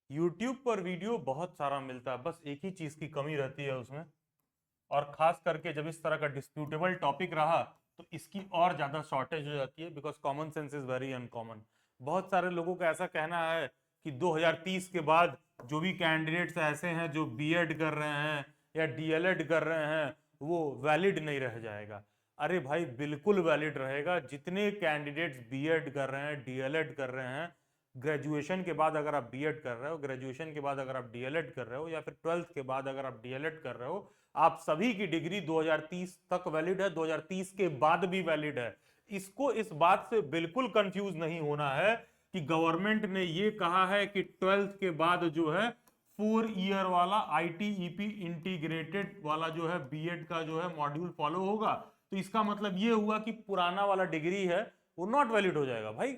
YouTube पर video बहुत सारा मिलता है, बस एक ही चीज की कमी रहती है उसमें। और खास करके जब इस तरह का डिस्प्यूटेबल टॉपिक रहा तो इसकी और ज्यादा शॉर्टेज हो जाती है, because common sense is very uncommon. बहुत सारे लोगों का ऐसा कहना है कि 2030 के बाद जो भी कैंडिडेट्स ऐसे हैं जो बीएड कर रहे हैं या डीएलएड कर रहे हैं वो वैलिड नहीं रह जाएगा। अरे भाई बिल्कुल वैलिड रहेगा। जितने कैंडिडेट्स बीएड कर रहे हैं, डीएलएड कर रहे हैं, ग्रेजुएशन के बाद अगर आप बीएड कर रहे हो, ग्रेजुएशन के बाद अगर आप डीएलएड कर रहे हो, या फिर ट्वेल्थ के बाद अगर आप डीएलएड कर रहे हो, आप सभी की डिग्री 2030 तक वैलिड है, 2030 के बाद भी वैलिड है। इसको इस बात से बिल्कुल कंफ्यूज नहीं होना है कि गवर्नमेंट ने ये कहा है कि ट्वेल्थ के बाद जो है 4 ईयर वाला आईटीईपी इंटीग्रेटेड वाला जो है बीएड का जो है मॉड्यूल फॉलो होगा, तो इसका मतलब ये हुआ कि पुराना वाला डिग्री है वो नॉट वैलिड हो जाएगा। भाई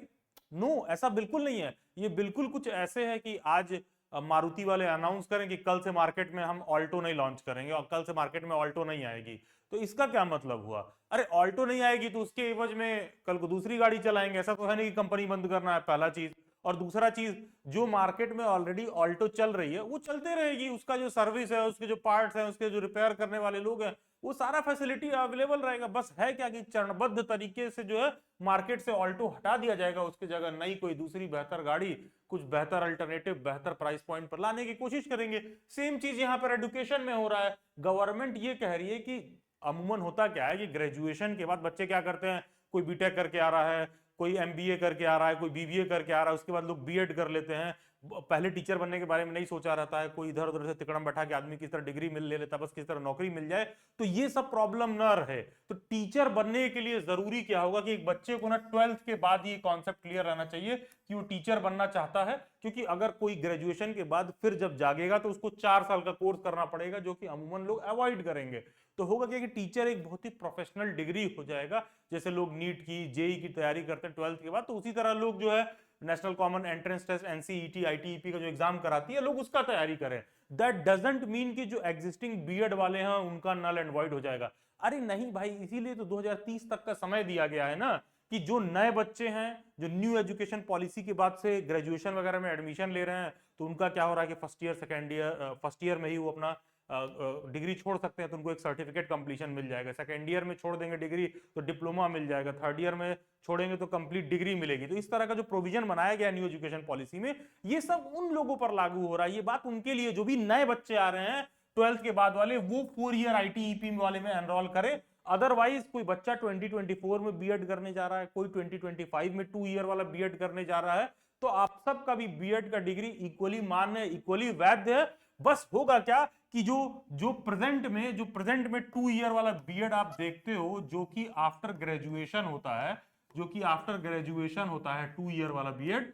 नो, ऐसा बिल्कुल नहीं है। ये बिल्कुल कुछ ऐसे है कि आज मारुति वाले अनाउंस करें कि कल से मार्केट में हम ऑल्टो नहीं लॉन्च करेंगे और कल से मार्केट में ऑल्टो नहीं आएगी, तो इसका क्या मतलब हुआ? अरे ऑल्टो नहीं आएगी तो उसके एवज में कल को दूसरी गाड़ी चलाएंगे, ऐसा तो है नहीं कि कंपनी बंद करना है, पहला चीज। और दूसरा चीज, जो मार्केट में ऑलरेडी ऑल्टो चल रही है वो चलते रहेगी, उसका जो सर्विस है, उसके जो पार्ट्स हैं, उसके जो रिपेयर करने वाले लोग हैं, वो सारा फैसिलिटी अवेलेबल रहेगा। बस है क्या कि चरणबद्ध तरीके से जो है मार्केट से ऑल्टो हटा दिया जाएगा, उसकी जगह नई कोई दूसरी बेहतर गाड़ी, कुछ बेहतर अल्टरनेटिव, बेहतर प्राइस पॉइंट पर लाने की कोशिश करेंगे। सेम चीज यहां पर एजुकेशन में हो रहा है। गवर्नमेंट ये कह रही है कि अमूमन होता क्या है कि ग्रेजुएशन के बाद बच्चे क्या करते हैं, कोई बीटेक करके आ रहा है, कोई एमबीए करके आ रहा है, कोई बीबीए करके आ रहा है, उसके बाद लोग बीएड कर लेते हैं। पहले टीचर बनने के बारे में नहीं सोचा रहता है, कोई इधर उधर से तिकड़म बैठा के आदमी किस तरह डिग्री मिल ले लेता, बस किस तरह नौकरी मिल जाए। तो ये सब प्रॉब्लम ना रहे तो टीचर बनने के लिए जरूरी क्या होगा कि एक बच्चे को ना ट्वेल्थ के बाद ये कॉन्सेप्ट क्लियर रहना चाहिए कि वो टीचर बनना चाहता है। क्योंकि अगर कोई ग्रेजुएशन के बाद फिर जब जागेगा तो उसको 4 साल का कोर्स करना पड़ेगा, जो कि अमूमन लोग अवॉइड करेंगे। तो होगा क्या कि टीचर एक बहुत ही प्रोफेशनल डिग्री हो जाएगा। जैसे लोग नीट की, जेई की तैयारी करते हैं ट्वेल्थ के बाद, तो उसी तरह लोग जो है national common entrance test, NCET, ITEP का जो एग्जाम कराती है, लोग उसका तैयारी करें। दैट डजंट मीन कि जो एग्जिस्टिंग बीएड वाले हैं उनका नल एंड वॉइड हो जाएगा। अरे नहीं भाई, इसीलिए तो 2030 तक का समय दिया गया है ना, कि जो नए बच्चे हैं जो न्यू एजुकेशन पॉलिसी के बाद से ग्रेजुएशन वगैरह में एडमिशन ले रहे हैं, तो उनका क्या हो रहा है कि first year, second year, first year में ही वो अपना डिग्री छोड़ सकते हैं, तो उनको एक सर्टिफिकेट कंप्लीशन मिल जाएगा। सेकेंड ईयर में छोड़ देंगे डिग्री तो डिप्लोमा मिल जाएगा, थर्ड ईयर में छोड़ेंगे तो कंप्लीट डिग्री मिलेगी। तो इस तरह का जो प्रोविजन बनाया गया न्यू एजुकेशन पॉलिसी में, ये सब उन लोगों पर लागू हो रहा है। ये बात उनके लिए जो भी नए बच्चे आ रहे हैं ट्वेल्थ के बाद वाले, वो 4 ईयर आईटीईपी वाले में एनरोल करे। अदरवाइज कोई बच्चा 2024 में बीएड करने जा रहा है, कोई 2025 में 2 ईयर वाला बीएड करने जा रहा है, तो आप सबका भी बीएड का डिग्री इक्वली मान्य, इक्वली वैध है। बस होगा क्या कि जो जो प्रेजेंट में 2 ईयर वाला बीएड आप देखते हो, जो कि आफ्टर ग्रेजुएशन होता है, जो कि आफ्टर ग्रेजुएशन होता है 2 ईयर वाला बीएड,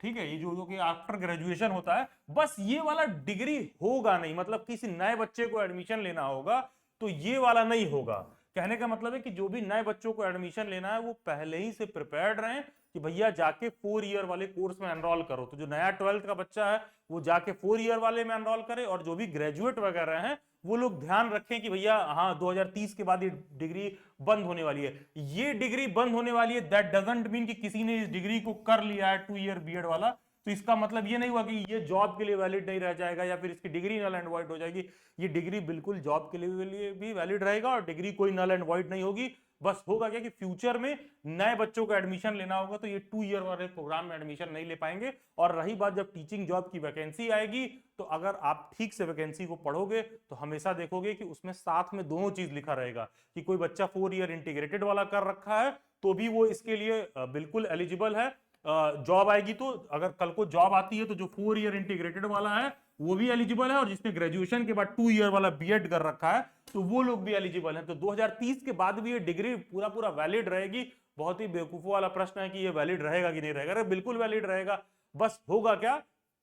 ठीक है, ये जो कि आफ्टर ग्रेजुएशन होता है, बस ये वाला डिग्री होगा नहीं। मतलब किसी नए बच्चे को एडमिशन लेना होगा तो ये वाला नहीं होगा। कहने का मतलब है कि जो भी नए बच्चों को एडमिशन लेना है वो पहले ही से प्रिपेयर्ड रहें कि भैया जाके 4 ईयर वाले कोर्स में एनरोल करो। तो जो नया ट्वेल्थ का बच्चा है वो जाके 4 ईयर वाले में एनरोल करे, और जो भी ग्रेजुएट वगैरह हैं वो लोग ध्यान रखें कि भैया हाँ 2030 के बाद ये डिग्री बंद होने वाली है। ये डिग्री बंद होने वाली है, दैट डजंट मीन कि किसी ने इस डिग्री को कर लिया है 2 ईयर बीएड वाला, तो इसका मतलब ये नहीं हुआ कि ये जॉब के लिए वैलिड नहीं रह जाएगा या फिर इसकी डिग्री नल एंड वॉइड हो जाएगी। ये डिग्री बिल्कुल जॉब के लिए भी वैलिड रहेगा और डिग्री कोई नल एंड वॉइड नहीं होगी। बस होगा क्या कि फ्यूचर में नए बच्चों को एडमिशन लेना होगा तो ये 2 ईयर वाले प्रोग्राम में एडमिशन नहीं ले पाएंगे। और रही बात जब टीचिंग जॉब की वैकेंसी आएगी, तो अगर आप ठीक से वैकेंसी को पढ़ोगे तो हमेशा देखोगे कि उसमें साथ में दोनों चीज लिखा रहेगा कि कोई बच्चा 4 ईयर इंटीग्रेटेड वाला कर रखा है तो भी वो इसके लिए बिल्कुल एलिजिबल है। जॉब आएगी तो अगर कल को जॉब आती है तो जो 4 ईयर इंटीग्रेटेड वाला है वो भी एलिजिबल है, और जिसने ग्रेजुएशन के बाद 2 ईयर वाला बीएड कर रखा है तो वो लोग भी एलिजिबल हैं। तो 2030 के बाद भी ये डिग्री पूरा पूरा वैलिड रहेगी। बहुत ही बेवकूफों वाला प्रश्न है कि ये वैलिड रहेगा कि नहीं रहेगा। अरे बिल्कुल वैलिड रहेगा। बस होगा क्या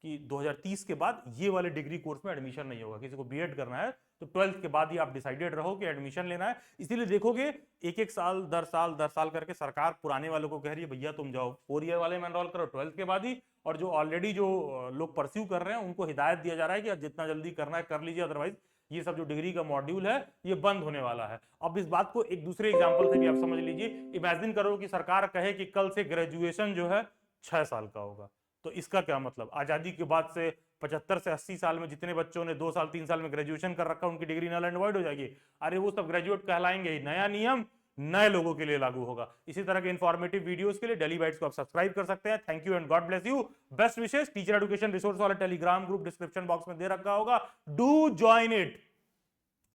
कि 2030 के बाद ये वाले डिग्री कोर्स में एडमिशन नहीं होगा। किसी को बीएड करना है तो ट्वेल्थ के बाद ही आप डिसाइडेड रहो कि एडमिशन लेना है। इसीलिए देखोगे एक एक साल दर साल करके सरकार पुराने वालों को कह रही है भैया तुम जाओ 4 ईयर वाले में एनरोल करो ट्वेल्थ के बाद ही, और जो ऑलरेडी जो लोग परस्यू कर रहे हैं उनको हिदायत दिया जा रहा है कि जितना जल्दी करना है कर लीजिए, अदरवाइज ये सब जो डिग्री का मॉड्यूल है ये बंद होने वाला है। अब इस बात को एक दूसरे एग्जांपल से भी आप समझ लीजिए। इमेजिन करो कि सरकार कहे कि कल से ग्रेजुएशन जो है 6 साल का होगा, तो इसका क्या मतलब, आजादी के बाद से 75 से 80 साल में जितने बच्चों ने 2 साल 3 साल में ग्रेजुएशन कर रखा उनकी डिग्री नल एंड वॉइड हो जाएगी? अरे वो सब ग्रेजुएट कहलाएंगे ही। नया नियम नए लोगों के लिए लागू होगा। इसी तरह के इंफॉर्मेटिव वीडियोस के लिए डेली बाइट्स को आप सब्सक्राइब कर सकते हैं। Thank you and God bless you. Best wishes. Teacher education resource वाला टेलीग्राम ग्रुप डिस्क्रिप्शन बॉक्स में दे रखा होगा, डू ज्वाइन इट।